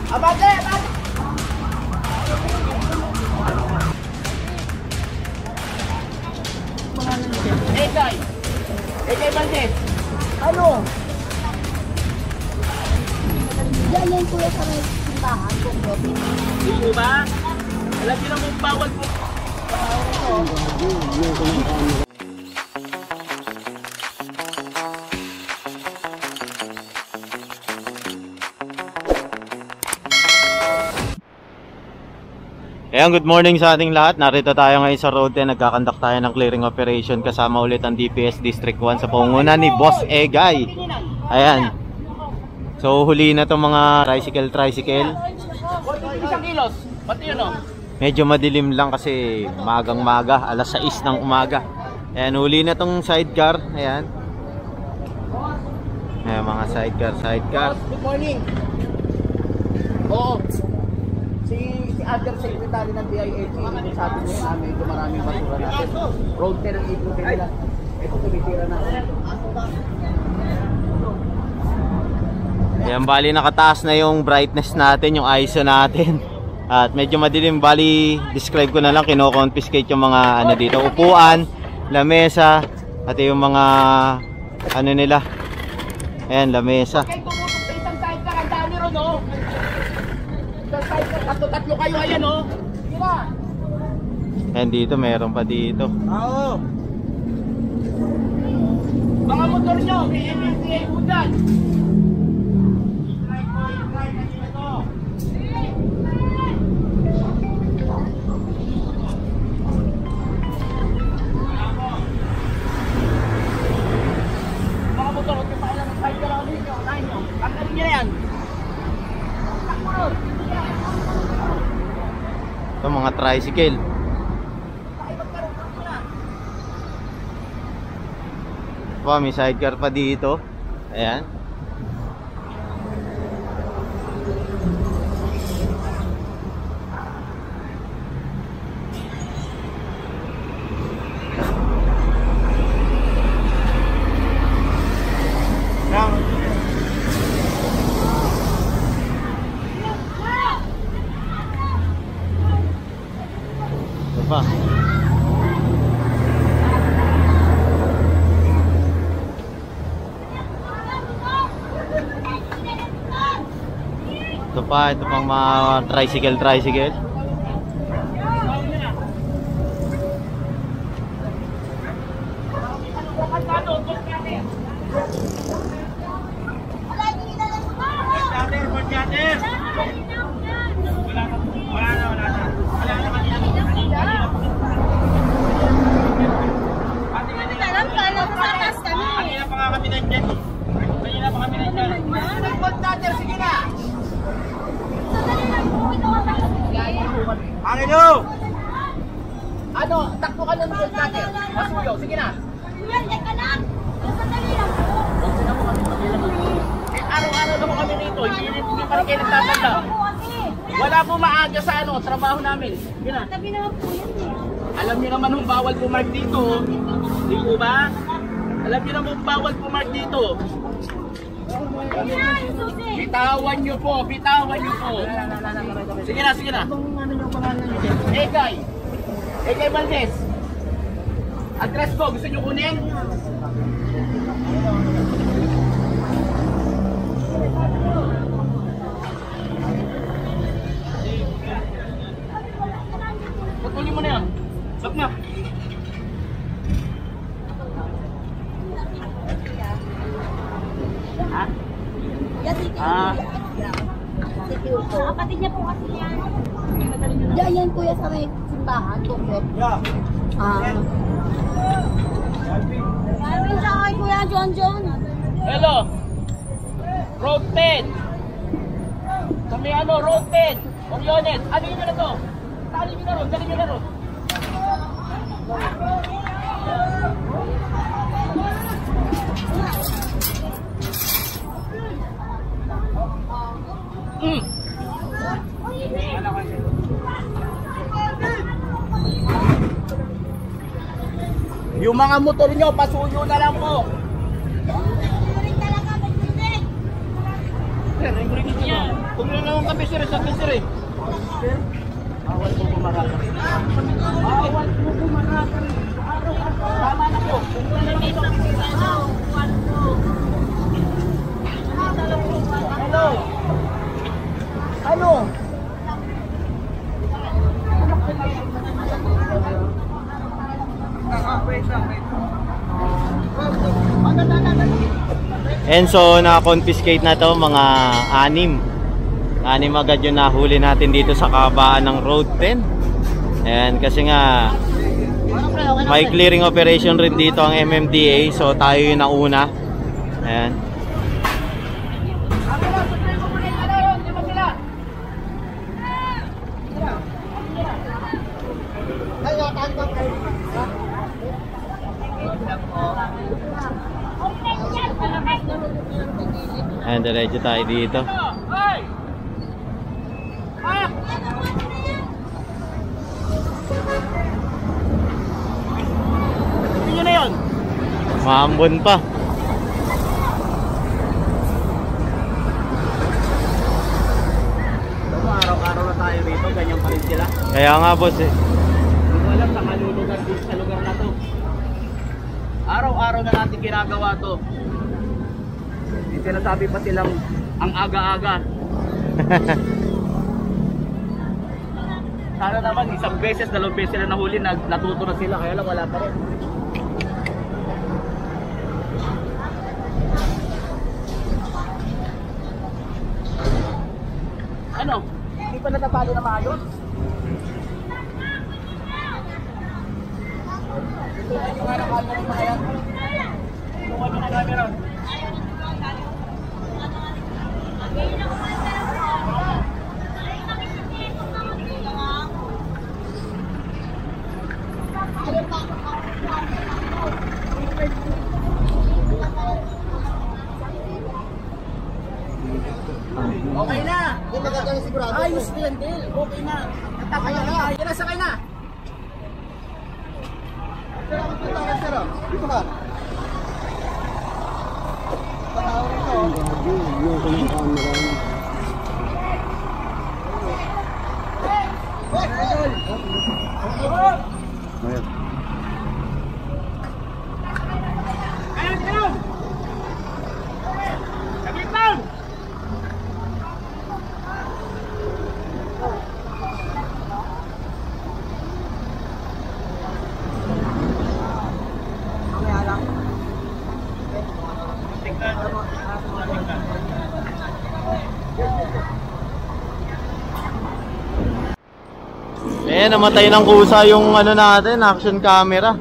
Abante! Abante! Egay! Egay Valdez! Ano? Yan kuya sa may simbahan ko. Hindi mo ba? Alam niyo naman bawal po. Ayan, good morning sa ating lahat. Narito tayo ngayon sa road 10. Nagkakandak tayo ng clearing operation. Kasama ulit ang DPS District 1 sa pangunguna ni Boss Egay. Ayan. So huli na itong mga tricycle. 1 kilos. Pati yun o. Medyo madilim lang kasi magang-maga. Alas 6 ng umaga. Ayan, huli na itong sidecar. Ayan. Ayan mga sidecar. Good morning. Oo. Si Undersecretary ng DILG, sabi niya medyo maraming basura natin. Road 10 ang ikutin nila. Ito tumitira na. Ayan, bali nakataas na yung brightness natin, yung ISO natin. At medyo madilim, bali describe ko na lang, kino-confiscate yung mga ano dito, upuan, lamesa, at yung mga ano nila. Ayan, lamesa. Kaya tumutok sa isang side ka, ang dami ron o. Isang side ka, tatlo kayo, ayan o. Tira. Ayan dito, meron pa dito. Oo. Mga motor nyo, may MMDA po dyan. Ito mga tricycle. May sidecar pa dito. Ayan. Pa. Ito pang mga tricycle. Ano, takbo ka ng gold cutter. Masuyo, sige na. Teka lang. Sandali lang po. Araw-araw naman kami rito. Hindi pa rin kayo nagtatanda. Wala po maaga sa trabaho namin. Sige na. Tabi naman po yan eh. Alam niyo naman bawal pumark dito. Di po ba? Alam niyo naman bawal pumark dito. Bitawan niyo po. Sige na. Egay Valdez. Address ko, gusto niyo kunin? Patuloy mo na yan. Stop na. Ha? Kapatid niya po kasi yan. Yan kuya sa may simbahan ko. Sabi sa kay kuya John. Hello. Road 10. Kami Road 10. Oriones. Ano yun na to? Dali nyo na ron. Yung mga motor nyo, pasuyo na lang po. Huwag na lang sa fishery, sa fishery. Bawal po bumaraka rin. Bawal po bumaraka rin. Tama na po. Hello. Ano? And so na-confiscate na to mga 6 agad yung nahuli natin dito sa kabaan ng Road 10. Ayan, kasi nga may clearing operation rin dito ang MMDA, so tayo yung nauna. Ayan. Ayan, diretso tayo dito. Tingnan na yun. Maambon pa. Araw-araw na tayo rito, ganyan pa rin sila. Kaya nga boss eh. Hindi ko alam sa kalulugar dito sa lugar na to. Araw-araw na natin ginagawa to. Yung sinasabi pa silang ang aga-aga. Sana naman isang beses, 2 beses sila nahuli, natuto na sila, kaya lang wala pa rin. Ano? Hindi pa natapalo na maayos? Ito na yung mga camera yung mga yan. Kung ano na camera. Okay na! Ayos din, Del. Okay na. Natapos na. Yan na, sakay na. Dito ka. Eh, namatay ng kusa yung ano natin, action camera.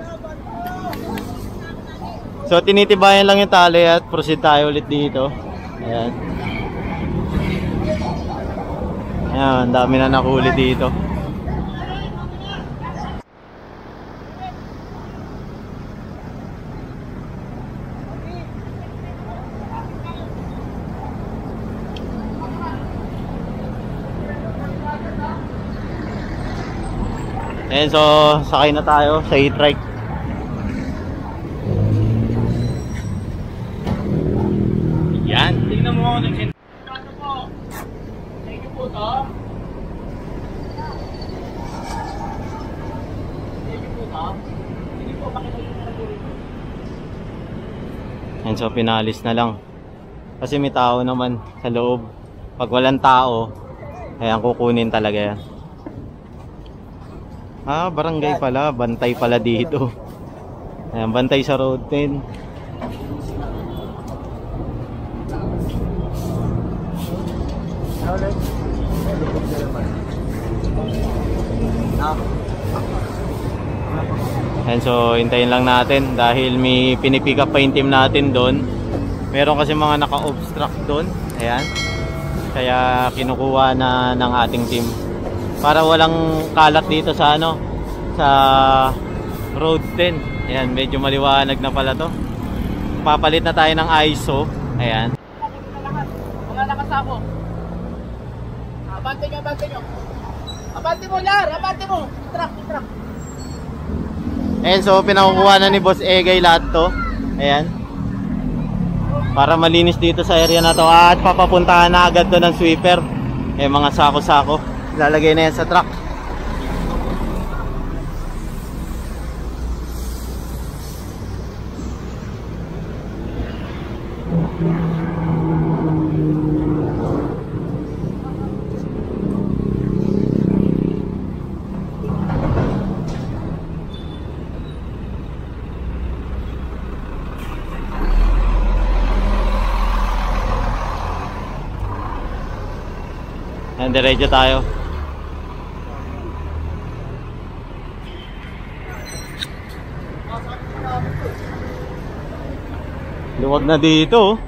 So tinitibayan lang yung tali at proceed tayo ulit dito. Ayan. Ayan, dami na nakuli dito. Ayan, so sakay na tayo sa e-trike. Yan. Tingnan mo, nagsintato po. Thank you po to. Thank you po to. Hindi po makikita na po rin. Ayan, so pinalis na lang. Kasi may tao naman sa loob. Pag walang tao, ayan, kukunin talaga yan. Ah, barangay pala. Bantay pala dito. Ayan, bantay sa Road 10. Ayan, so hintayin lang natin dahil may pinipick up pa yung team natin doon. Meron kasi mga naka-obstruct doon. Ayan. Kaya kinukuha na ng ating team para walang kalat dito sa ano, sa Road 10. Ayan, medyo maliwanag na pala to. Papalit na tayo ng ISO. Ayan. Mga nakasako. Abante nyo, abante nyo. Abante mo, Lar! Abante mo! Truck, truck. Ayan, so pinakukuha na ni Boss Egay lahat to. Ayan. Para malinis dito sa area na to. At papapuntahan na agad to ng sweeper. mga sako-sako. Lalagay na yan sa truck. Yan, diretso tayo. Luwag na dito.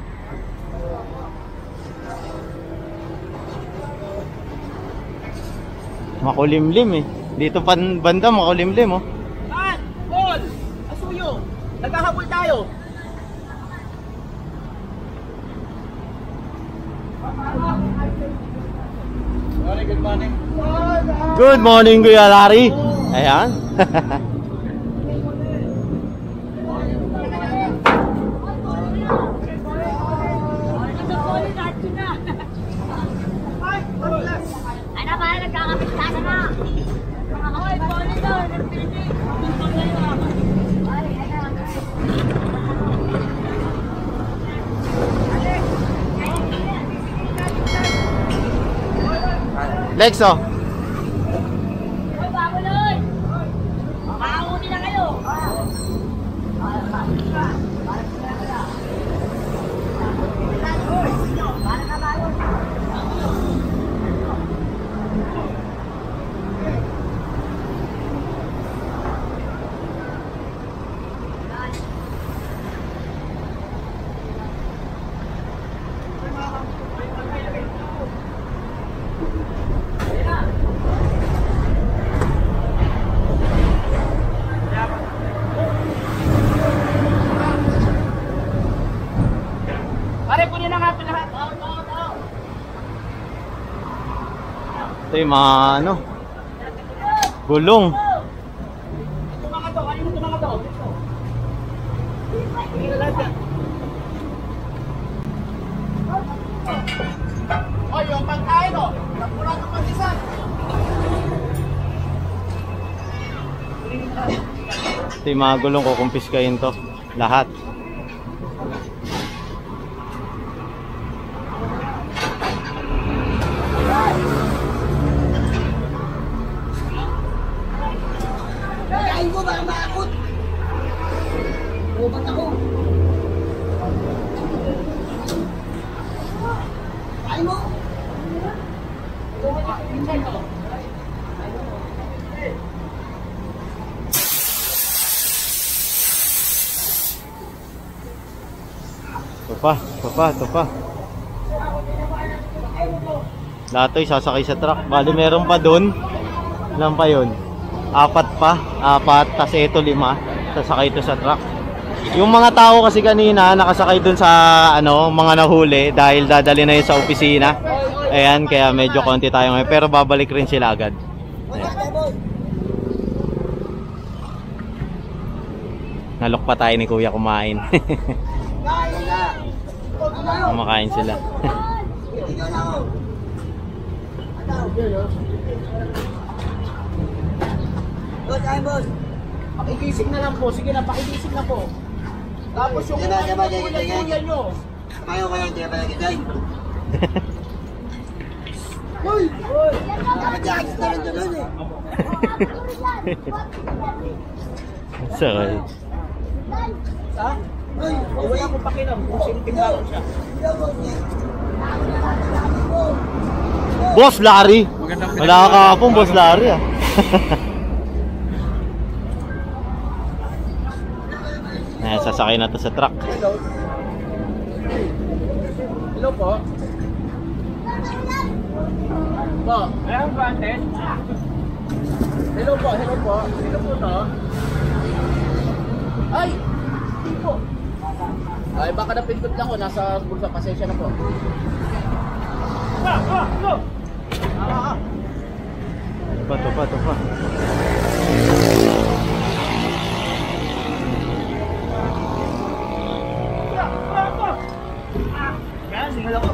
Makulimlim eh. Dito banda makulimlim oh. Man! Paul! Asuyo! Naghahabol tayo! Good morning. Good morning, Kuya Larry. Ayan. Ano ba? Nagkakapit-kasa na. Ay, poli daw. Lexo. Ay, babuloy. Makakuti na kayo. Pare, kunin na nga po lahat. Ito yung mga ano, gulong. Ito mga to, kanino ito mga to? Kunin na lahat yan. Oh, yung pagkain o. Nagpula ng pag-isa. Ito yung mga gulong, kukumpiskahin to. Lahat. Kain ko ba maakot? Ubat ako. Kain mo. Ito pa. Lahat ito sasakay sa truck. Bali meron pa dun. Ilan pa yun? 4 pa. 4, tas ito 5. Sasakay ito sa truck. Yung mga tao kasi kanina nakasakay dun sa ano, mga nahuli dahil dadali na yun sa opisina. Ayan, kaya medyo konti tayo ngayon. Pero babalik rin sila agad. Ayan. Nalok pa tayo ni Kuya kumain. Kumakain sila. Pakigising na lang po. Sige na, pakigising na po. Tapos yung kuya nyo. Ayaw ko lang, di ba nagigay? Dapat yakit na rin doon eh. Sakay. Ha? Wala akong pakilam kung sinipin lang siya. Boss Larry. Wala ka kahapon, Boss Larry ah. Ayan, sasakay na to sa truck. Hello. Hello po. Po. Ayan po, ate. Hello po. Sino po to? Ay! Hindi po. Ay, baka napindot lang ko. Nasa bulsa. Pasensya na po. Ito pa. Yan, singal ako.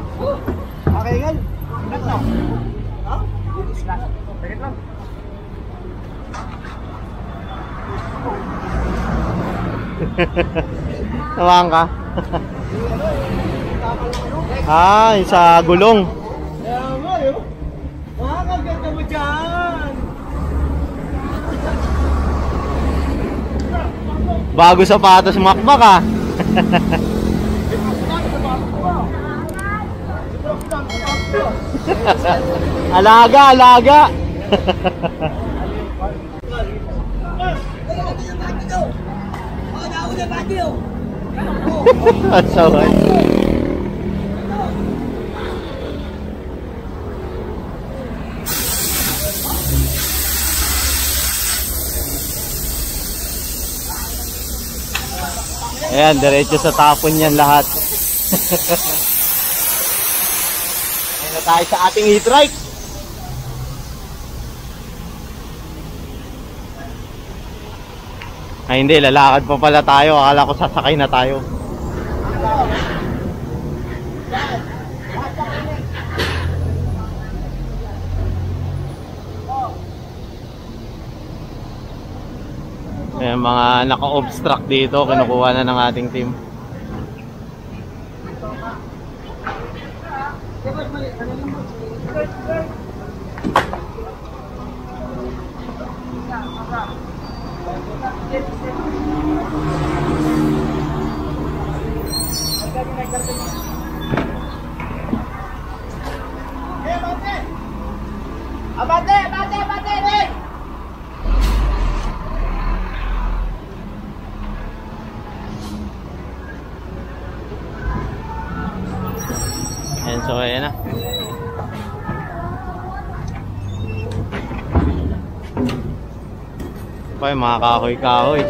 Okay, gan. Tawang ka? Ay, sa gulong. Makakaganda mo dyan. Bago sapatos makmak ah. Alaga, alaga. Asaway. Ayan, diretso sa tapon yan lahat. Ayan na tayo sa ating e-trike. Ay hindi, lalakad pa pala tayo. Akala ko sasakay na tayo. Ayan, mga naka-obstruct dito, kinukuha na ng ating team. Abate, abate, abate, abate. Ayan, so ayan na. Pa yung mga kahoy-kahoy.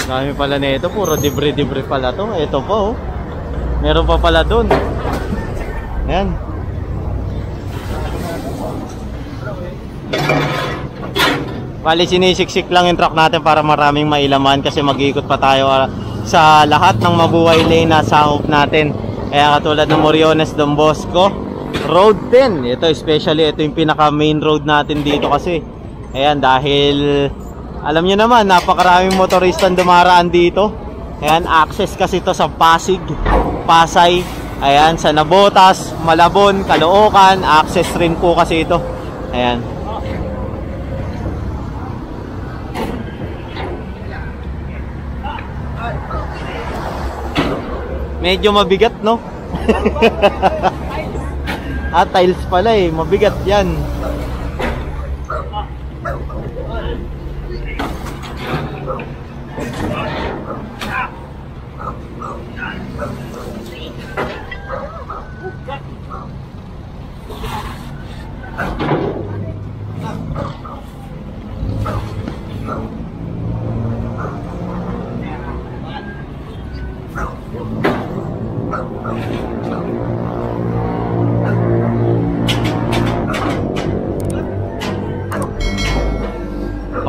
Dami pala nito, puro debris pala to. Ito pa oh. Meron pa pala doon. Ayan. Bali sinisiksik lang yung truck natin para maraming mailaman kasi mag-iikot pa tayo sa lahat ng mabuhay lane na sakop natin. Kaya katulad ng Moriones Don Bosco Road 10. Ito especially, ito yung pinaka main road natin dito kasi. Ayan, dahil alam nyo naman, napakaraming motoristang dumaraan dito. Ayan, access kasi ito sa Pasig, Pasay, ayan, sa Nabotas, Malabon, Caloocan, access rin po kasi ito. Ayan. Medyo mabigat, no? Tiles pala eh, mabigat yan.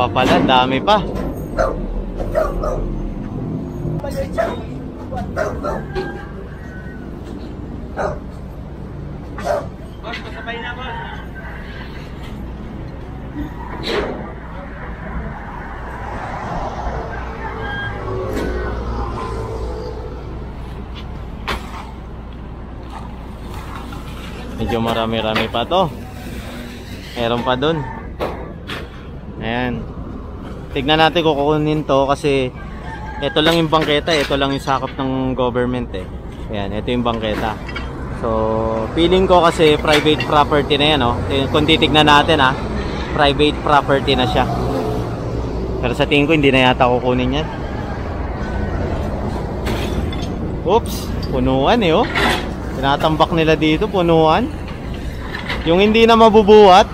Pala, dami pa. Medyo marami-rami pa to. Meron pa dun. Ayan. Tignan natin kung kukunin to kasi ito lang yung bangketa, ito lang yung sakop ng government eh. Ayan, ito yung bangketa. So, feeling ko kasi private property na yan, oh. Kung titignan natin, private property na siya. Pero sa tingin ko, hindi na yata kukunin yan. Oops, punuan eh, oh. Tinatambak nila dito, punuan. Yung hindi na mabubuhat.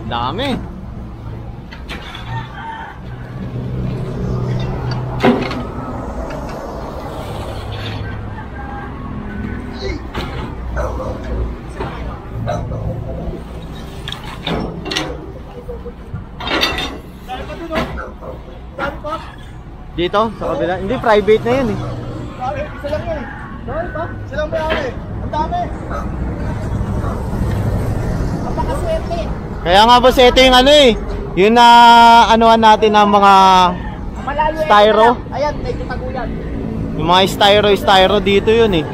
Dami. Dito, sa kabila. Hindi, private na yan eh. Isa lang yan eh. Sorry pa? Isa lang ba yan eh? Ang dami. Napakaswerte. Kaya nga boss, ito yung ano eh. Yung na anuhan natin ng mga Malayo styro. Ayan, may kitaguyan. Yung mga styro dito yun eh.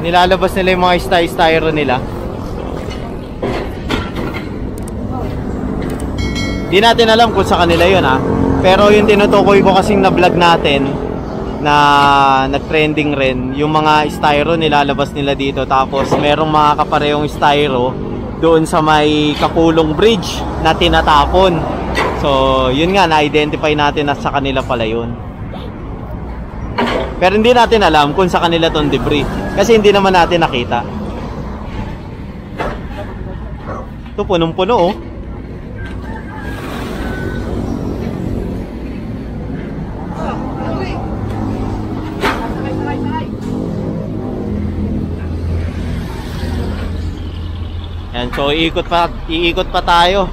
Nilalabas nila yung mga styro nila. Di natin alam kung sa kanila yun Pero yung tinutukoy ko kasing na vlog natin na nag-trending rin, yung mga styro nilalabas nila dito. Tapos merong mga kaparehong styro doon sa may Kapulong Bridge na tinatapon. So yun nga, na-identify natin na sa kanila pala yun. Pero hindi natin alam kung sa kanila tong debris kasi hindi naman natin nakita. Ito punong-puno oh. Yan, so iikot pa tayo.